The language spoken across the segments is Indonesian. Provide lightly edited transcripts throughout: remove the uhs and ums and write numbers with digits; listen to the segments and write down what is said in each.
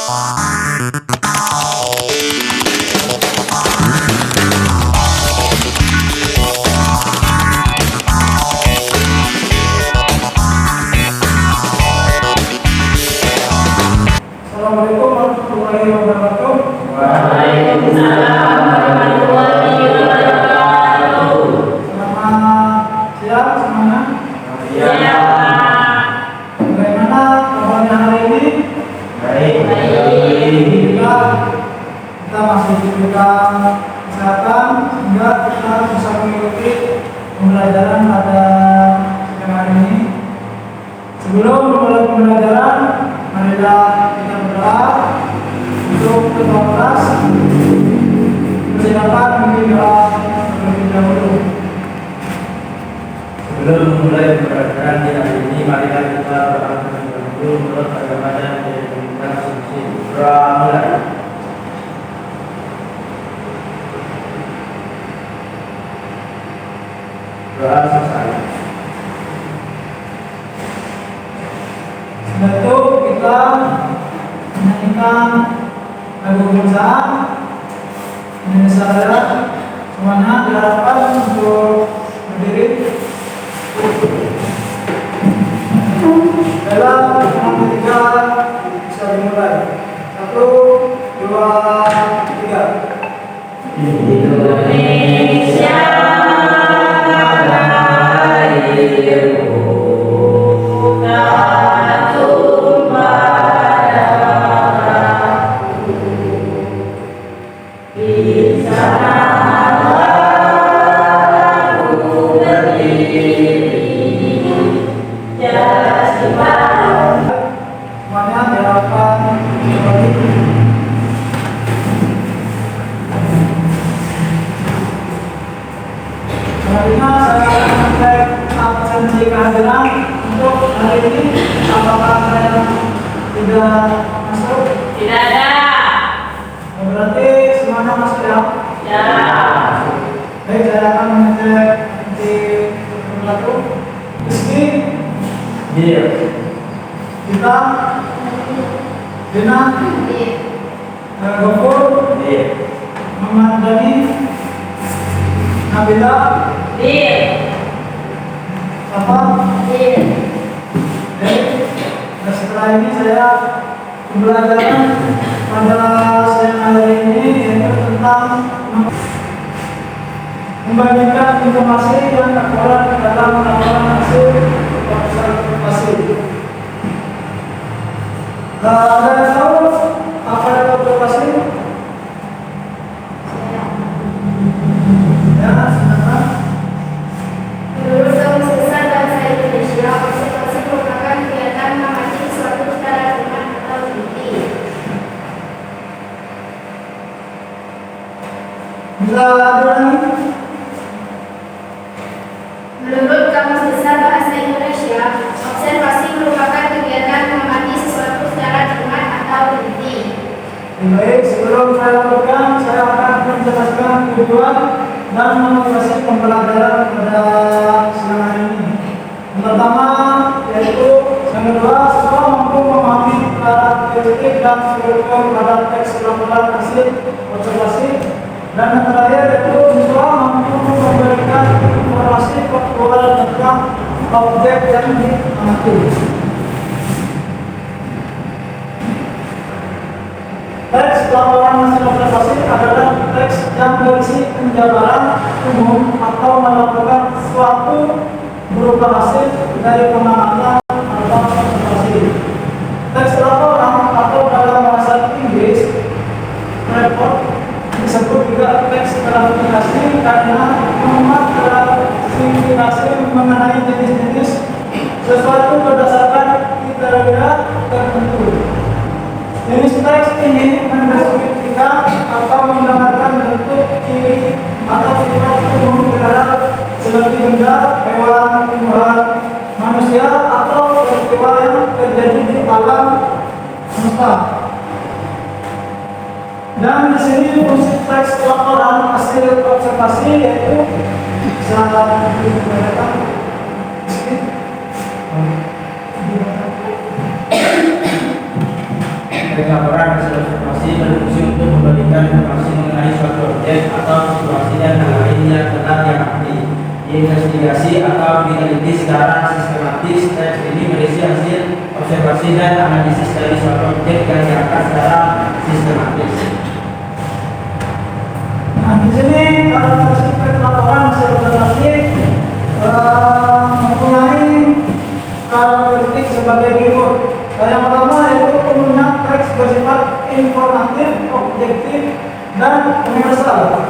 Assalamualaikum warahmatullahi wabarakatuh. Waalaikumsalam warahmatullahi wabarakatuh. Selamat siang semuanya. Siang. Bagaimana kabarnya hari ini? Baik. Kita masih diberikan kesehatan sehingga kita bisa mengikuti pembelajaran pada siang hari ini. Sebelum memulai pembelajaran, marilah kita berdoa untuk ketua kelas. Persilakan memimpin doa terlebih dahulu. Sebelum memulai pembelajaran di hari ini, marilah kita berdoa terlebih dahulu menurut agama yang dijadikan suci. Doa mulai. Doa selesai. Setelah itu kita menyanyikan lagu kebangsaan Indonesia Raya. Semuanya diharapkan untuk berdiri. Dalam 3 bisa dimulai. 1, 2, 3. Indonesia lahirku katuh padaku, di sana aku berdiri, jadi Semuanya diharapkan berdiri. Selanjutnya saya akan mengecek absensi kehadiran untuk hari ini. Apakah saya tidak masuk? tidak ada. Berarti semuanya masuk ya? Ya. Baik, saya akan mengecek di satu. Rizky, Iya. Dita, Dina, Gofur, Iya. Muhammad Dhani, Nabila, Iya. Safa. Iya. Baik, nah setelah ini saya pembelajaran pada siang hari ini yaitu tentang membandingkan informasi yang akurat dalam laporan hasil observasi. Ada yang tahu apa itu observasi? Ya, silakan. Menurut Kamus Besar Bangsa Indonesia, observasi merupakan kegiatan mengamati suatu secara rekaman atau teliti. Bisa diulangi? Menurut Kamus Besar Bahasa Indonesia, observasi merupakan kegiatan mengamati sesuatu secara rekaman atau teliti. Baik, sebelum saya lanjutkan, saya akan menjelaskan tujuan dan motivasi pembelajaran pada siang hari ini. Yang pertama yaitu yang kedua, siswa mampu memahami karakteristik dan struktur pada teks laporan hasil observasi. Dan yang terakhir yaitu siswa mampu memberikan informasi faktual tentang objek yang diamati. Teks laporan hasil observasi adalah teks yang berisi penjabaran umum atau melakukan suatu berupa hasil dari pengamatan atau observasi. Teks laporan atau dalam bahasa Inggris report disebut juga teks klasifikasi karena memuat klasifikasi mengenai jenis-jenis sesuatu berdasarkan kriteria tertentu. Jenis teks ini mendeskripsikan atau menggambarkan bentuk, ciri, atau sifat umum negara seperti benda, hewan, tumbuhan, manusia, atau peristiwa yang terjadi di alam semesta. Dan di sini fungsi teks laporan hasil observasi yaitu bisa diperlihatkan. Penggambaran hasil observasi berfungsi untuk memberikan informasi mengenai suatu objek atau situasi dan hal lain yang telah diamati, diinvestigasi atau diteliti secara sistematis. Teks ini berisi hasil observasi dan analisis dari suatu objek yang diangkat secara sistematis. Nah, di sini aspek laporan hasil observasi mempunyai karakteristik sebagai berikut. Yang pertama yaitu penggunaan teks bersifat informatif, objektif, dan universal.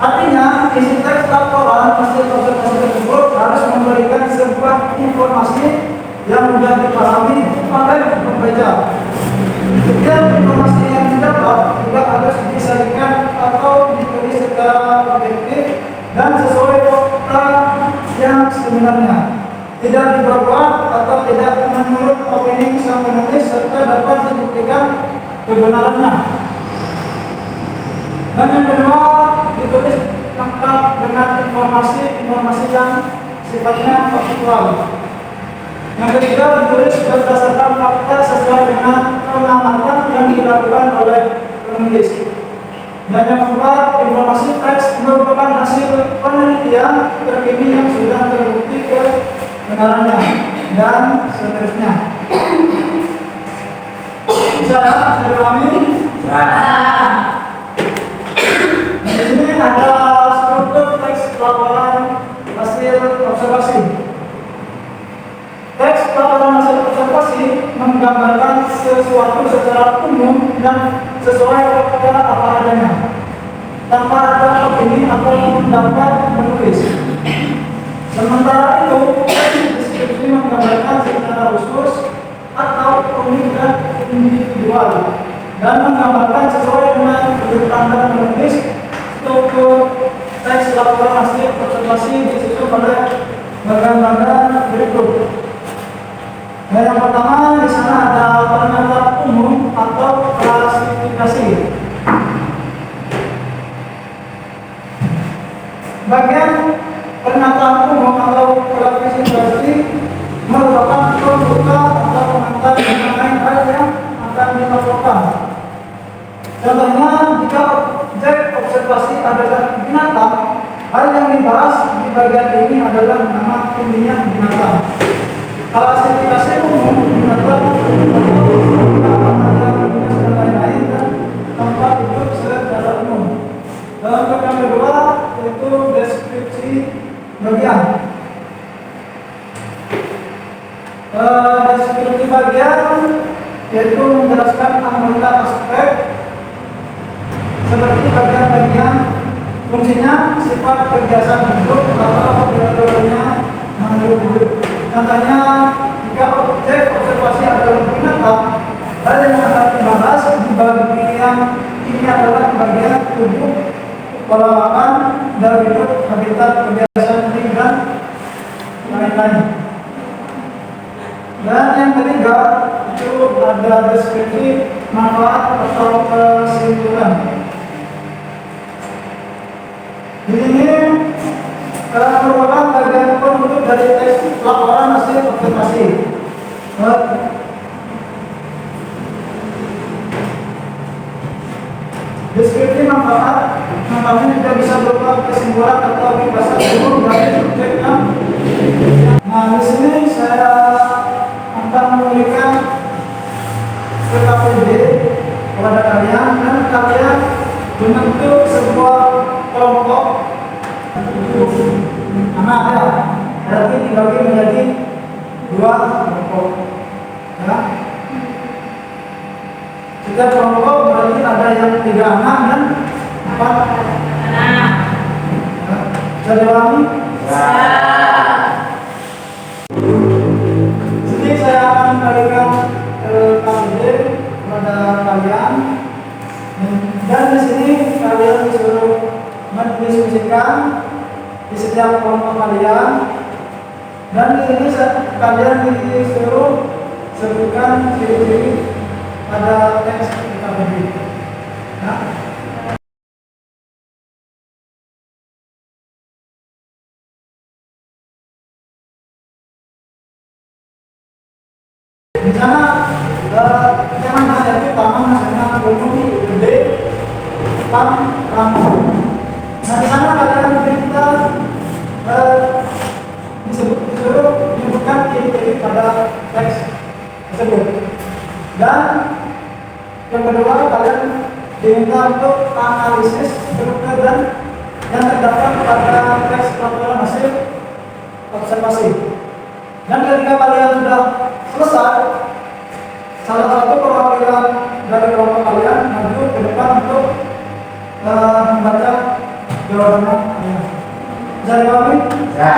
Artinya, isi teks laporan hasil observasi tersebut harus memberikan sebuah informasi yang mudah dipahami oleh pembaca. Setiap informasi yang didapat juga harus disajikan atau ditulis secara objektif dan sesuai fakta yang sebenarnya, tidak diperkuat atau tidak menurut opini sang penulis, serta dapat dibuktikan kebenarannya. Dan yang kedua, ditulis lengkap dengan informasi yang sifatnya faktual. Yang ketiga, ditulis berdasarkan fakta sesuai dengan pengamatan yang dilakukan oleh penulis. Dan yang keempat, informasi teks merupakan hasil penelitian terkini yang sudah terbukti kebenarannya, dan seterusnya. Bisa dipahami? Di sini ada struktur teks laporan hasil observasi. Teks laporan hasil observasi menggambarkan sesuatu secara umum dan sesuai fakta apa adanya, tanpa ada opini atau pendapat penulis. Sementara itu, deskripsi menggambarkan secara khusus atau unik dan individual, dan menggambarkan sesuai dengan sudut pandang penulis. Struktur teks laporan hasil observasi disusun oleh bagian-bagian berikut. Yang pertama, di sana ada pernyataan umum atau klasifikasi. Bagian pernyataan umum atau klasifikasi merupakan pembuka atau komentar mengenai hal yang akan dilaporkan. Contohnya, jika objek observasi adalah binatang, hal yang dibahas di bagian ini adalah nama ilmiah binatang. Klasifikasi umum binatang dan lain-lain, dan tempat hidup secara umum. Dan untuk yang kedua, yaitu deskripsi bagian. Deskripsi bagian yaitu menjelaskan anggota aspek seperti bagian-bagian fungsinya, sifat kebiasaan hidup, atau perilakunya makhluk hidup. Contohnya, jika objek observasi adalah binatang, hal yang akan dibahas di bagian ini adalah bagian tubuh, pola makan, dan hidup, habitat, kebiasaan hidup, dan lain-lain. Dan yang ketiga, itu ada deskripsi manfaat atau kesimpulan. Di sini merupakan bagian penutup dari teks laporan hasil observasi. Deskripsi manfaatnya juga bisa berupa kesimpulan atau ringkasan umum dari objek yang. Nah, di sini saya akan memberikan PKPD kepada kalian, dan kalian membentuk sebuah kelompok anak ya, berarti dibagi menjadi dua kelompok ya. Setiap kelompok berarti ada yang 3 anak dan 4 anak ya. Bisa dipahami? Jadi saya akan memberikan KPD kepada kalian, dan di sini kalian disuruh mendiskusikan di setiap kelompok kalian, dan di sini kalian disuruh sebutkan ciri-ciri pada teks KPD. Ya. Di sana jangan taman nasional Gunung Gede Pamramo. Nah di sana kalian kita menyebutkan ciri-ciri pada teks tersebut. Dan yang kedua kalian diminta untuk analisis struktur dan yang terdapat pada teks pelaporan hasil observasi. Dan ketika kalian sudah selesai, salah satu perwakilan dari kelompok kalian maju ke depan untuk membaca jawabannya. Bisa dipahami? Ya.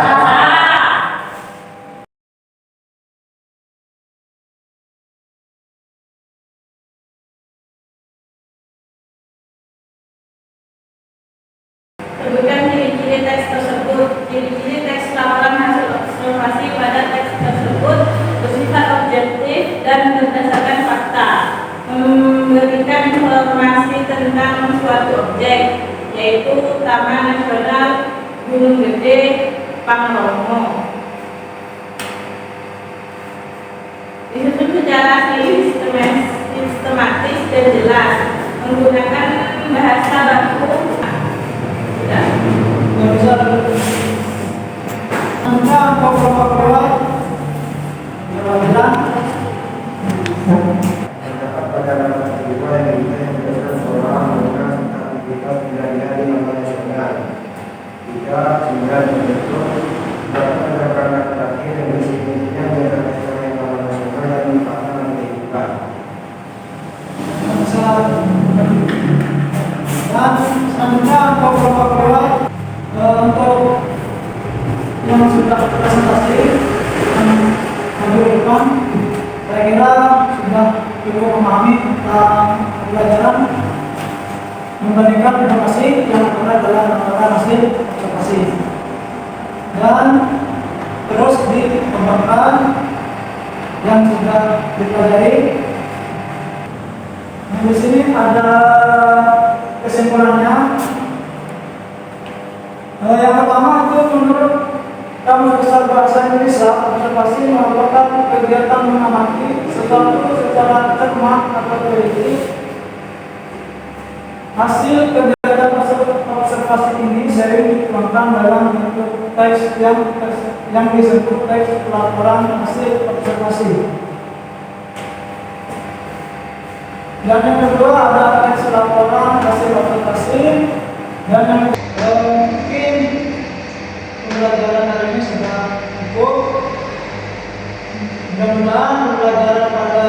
Sebutkan ciri-ciri teks tersebut. Ciri-ciri teks laporan hasil observasi pada teks tersebut bersifat objektif dan berdasarkan fakta, memberikan informasi tentang suatu objek, yaitu Taman Nasional Gunung Gede Pamramo. Disusun secara sistematis dan jelas, menggunakan bahasa baku. Yang bisa Anda kelompok kedua jawaban terdapat pada rapat kedua yang berdasarkan seorang melakukan aktivitas tidak di Taman Nasional. Jika sudah dibentuk, dapat rekan terakhir yang berisinya mengenai Taman Nasional dan merupakan aktivitas. bisa dan selanjutnya kelompok kedua untuk yang sudah presentasi maju ke depan, saya kira sudah cukup memahami tentang pelajaran membandingkan informasi yang ada dalam laporan hasil observasi dan terus dikembangkan yang sudah dipelajari. Nah, di sini ada kesimpulannya. Yang pertama itu menurut Kamus Besar Bahasa Indonesia, observasi merupakan kegiatan mengamati sesuatu secara cermat atau teliti. Hasil kegiatan observasi ini sering dituangkan dalam bentuk teks yang disebut teks laporan hasil observasi. Dan yang kedua ada teks laporan hasil observasi dan yang mungkin pembelajaran hari ini sudah cukup. Mudah-mudahan pembelajaran pada